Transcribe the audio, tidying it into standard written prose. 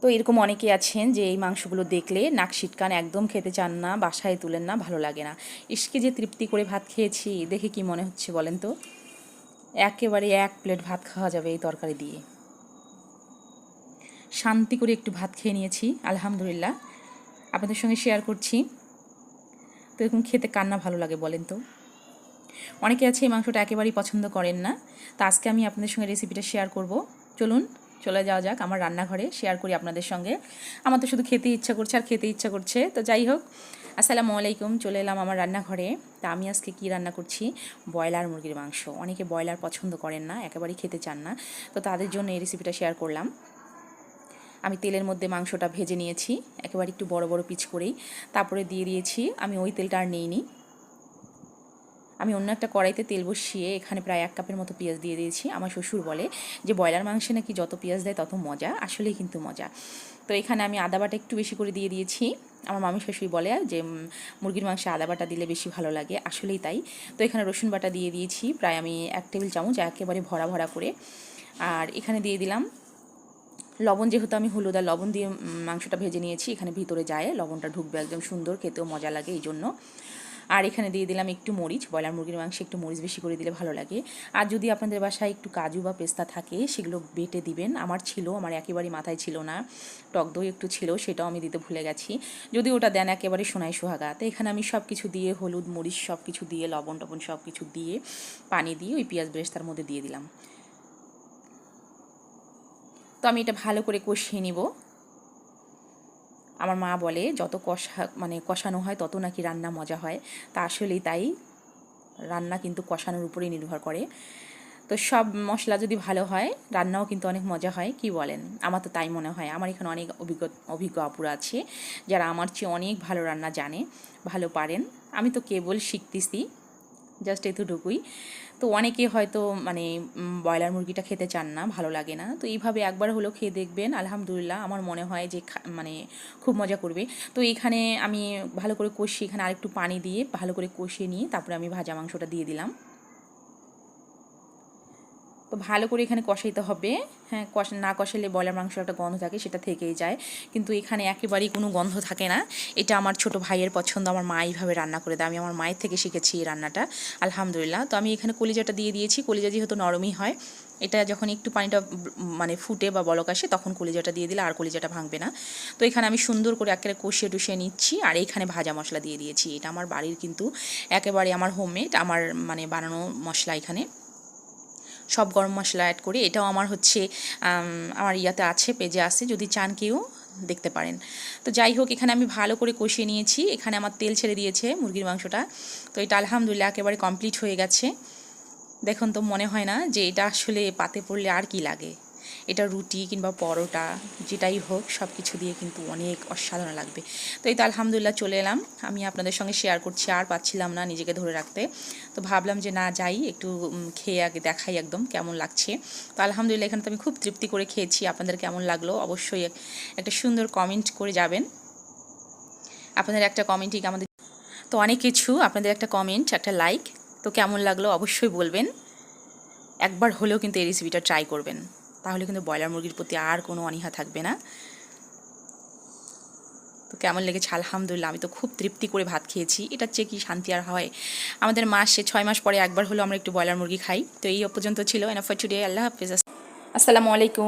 তো এরকম অনেকেই আছেন যে এই মাংসগুলো দেখলে নাক সিটকান, একদম খেতে চান না, বাসায় তুলেন না, ভালো লাগে না। ইসকে যে তৃপ্তি করে ভাত খেয়েছি, দেখে কি মনে হচ্ছে বলেন তো? একেবারে এক প্লেট ভাত খাওয়া যাবে এই তরকারি দিয়ে। শান্তি করে একটু ভাত খেয়ে নিয়েছি, আলহামদুলিল্লাহ। আপনাদের সঙ্গে শেয়ার করছি। তো এরকম খেতে কার না ভালো লাগে বলেন তো? অনেকে আছে এই মাংসটা একেবারেই পছন্দ করেন না। তো আজকে আমি আপনাদের সঙ্গে রেসিপিটা শেয়ার করব। চলুন চলে যাওয়া যাক আমার রান্নাঘরে, শেয়ার করি আপনাদের সঙ্গে। আমার তো শুধু খেতে ইচ্ছা করছে আর খেতে ইচ্ছা করছে। তো যাই হোক, আসসালামু আলাইকুম, চলে এলাম আমার রান্নাঘরে। তা আমি আজকে কি রান্না করছি? ব্রয়লার মুরগির মাংস। অনেকে ব্রয়লার পছন্দ করেন না, একেবারেই খেতে চান না। তো তাদের জন্য এই রেসিপিটা শেয়ার করলাম। আমি তেলের মধ্যে মাংসটা ভেজে নিয়েছি, একেবারে একটু বড় বড় পিচ করেই। তারপরে দিয়ে দিয়েছি, আমি ওই তেলটা আর নেইনি, আমি অন্য একটা কড়াইতে তেল বসিয়ে এখানে প্রায় 1 কাপের মতো পেঁয়াজ দিয়ে দিয়েছি। আমার শ্বশুর বলে যে ব্রয়লার মাংসে নাকি যত পেঁয়াজ দেয় তত মজা, আসলেই কিন্তু মজা। তো এখানে আমি আদা বাটা একটু বেশি করে দিয়ে দিয়েছি। আমার মামি শাশুড়ি বলে যে মুরগির মাংসে আদা বাটা দিলে বেশি ভালো লাগে, আসলেই তাই। তো এখানে রসুন বাটা দিয়ে দিয়েছি প্রায় আমি 1 টেবিল চামচ, একেবারে ভরা ভরা করে। আর এখানে দিয়ে দিলাম লবণ, যেহেতু আমি হলুদ আর লবণ দিয়ে মাংসটা ভেজে নিয়েছি, এখানে ভিতরে যায় লবণটা ঢুকবে, একদম সুন্দর, খেতেও মজা লাগে এই জন্য। আর এখানে দিয়ে দিলাম একটু মরিচ, ব্রয়লার মুরগির মাংসে একটু মরিচ বেশি করে দিলে ভালো লাগে। আর যদি আপনাদের বাসায় একটু কাজু বা পেস্তা থাকে সেগুলো বেটে দিবেন। আমার ছিল, আমার একেবারেই মাথায় ছিল না। টক দই একটু ছিল, সেটাও আমি দিতে ভুলে গেছি। যদি ওটা দেন একেবারে সোনায় সোহাগা। তো এখানে আমি সব কিছু দিয়ে, হলুদ মরিচ সব কিছু দিয়ে, লবণ টবণ সব কিছু দিয়ে, পানি দিয়ে ওই পেঁয়াজ বেরেস্তার মধ্যে দিয়ে দিলাম। তো আমি এটা ভালো করে কষিয়ে নিব। আমার মা বলে যত কষানো হয় তত নাকি রান্না মজা হয়। তা আসলেই তাই, রান্না কিন্তু কষানোর উপরেই নির্ভর করে। তো সব মশলা যদি ভালো হয় রান্নাও কিন্তু অনেক মজা হয়, কি বলেন? আমার তো তাই মনে হয়। আমার এখানে অনেক অভিজ্ঞ আপুরা আছে যারা আমার চেয়ে অনেক ভালো রান্না জানে, ভালো পারেন। আমি তো কেবল শিখতেছি, জাস্ট এতটুকুই। তো অনেকে হয়তো ব্রয়লার মুরগিটা খেতে চান না, ভালো লাগে না। তো এইভাবে একবার হলেও খেয়ে দেখবেন, আলহামদুলিল্লাহ আমার মনে হয় যে খুব মজা করবে। তো এখানে আমি ভালো করে কষিয়ে, এখানে আরেকটু পানি দিয়ে ভালো করে কষিয়ে নিয়ে তারপরে আমি ভাজা মাংসটা দিয়ে দিলাম। তো ভালো করে এখানে কষাইতে হবে। হ্যাঁ, না কষালে ব্রয়লার মাংস একটা গন্ধ থাকে, সেটা থেকেই যায়। কিন্তু এখানে একেবারেই কোনো গন্ধ থাকে না। এটা আমার ছোট ভাইয়ের পছন্দ, আমার মা এইভাবে রান্না করে দেয়। আমি আমার মায়ের থেকে শিখেছি এই রান্নাটা, আলহামদুলিল্লাহ। তো আমি এখানে কলিজাটা দিয়ে দিয়েছি। কলিজা যেহেতু নরমই হয়, এটা যখন একটু পানিটা ফুটে বা বলক আসে তখন কলিজাটা দিয়ে দিলে আর কলিজাটা ভাঙবে না। তো এখানে আমি সুন্দর করে একেবারে কষিয়ে টুষিয়ে নিচ্ছি। আর এইখানে ভাজা মশলা দিয়ে দিয়েছি। এটা আমার বাড়ির কিন্তু একেবারে আমার হোমমেড, আমার বানানো মশলা। এখানে সব গরম মশলা অ্যাড করি। এটাও আমার হচ্ছে আমার ইয়াতে আছে, পেজে আছে, যদি চান কেউ দেখতে পারেন। তো যাই হোক, এখানে আমি ভালো করে কষিয়ে নিয়েছি। এখানে আমার তেল ছেড়ে দিয়েছে মুরগির মাংসটা। তো এটা আলহামদুলিল্লাহ একেবারে কমপ্লিট হয়ে গেছে। দেখুন তো মনে হয় না যে এটা আসলে পাতে পড়লে আর কি লাগে। এটা রুটি কিংবা পরোটা যেটাই হোক সব কিছু দিয়ে কিন্তু অনেক অসাধারণ লাগবে। তো এই তো আলহামদুলিল্লাহ চলে এলাম, আমি আপনাদের সঙ্গে শেয়ার করছি। আর পাচ্ছিলাম না নিজেকে ধরে রাখতে। তো ভাবলাম যে না, যাই একটু খেয়ে আগে দেখাই একদম কেমন লাগছে। তো আলহামদুলিল্লাহ এখানে তো আমি খুব তৃপ্তি করে খেয়েছি। আপনাদের কেমন লাগলো অবশ্যই একটা সুন্দর কমেন্ট করে যাবেন। আপনাদের একটা কমেন্টই আমাদের তো অনেক কিছু, আপনাদের একটা কমেন্ট, একটা লাইক, তো কেমন লাগলো অবশ্যই বলবেন। একবার হলেও কিন্তু এই রেসিপিটা ট্রাই করবেন, তাহলে কিন্তু ব্রয়লার মুরগির প্রতি আর কোনো অনীহা থাকবে না। তো কেমন লেগেছে? আলহামদুলিল্লাহ আমি তো খুব তৃপ্তি করে ভাত খেয়েছি। এটার চেয়ে কি শান্তি আর হয়? আমাদের মাসে 6 মাস পরে একবার হলেও আমরা একটু ব্রয়লার মুরগি খাই। তো এই পর্যন্ত ছিল এনাফ ফর টুডে। আল্লাহ হাফিজ, আসসালামু আলাইকুম।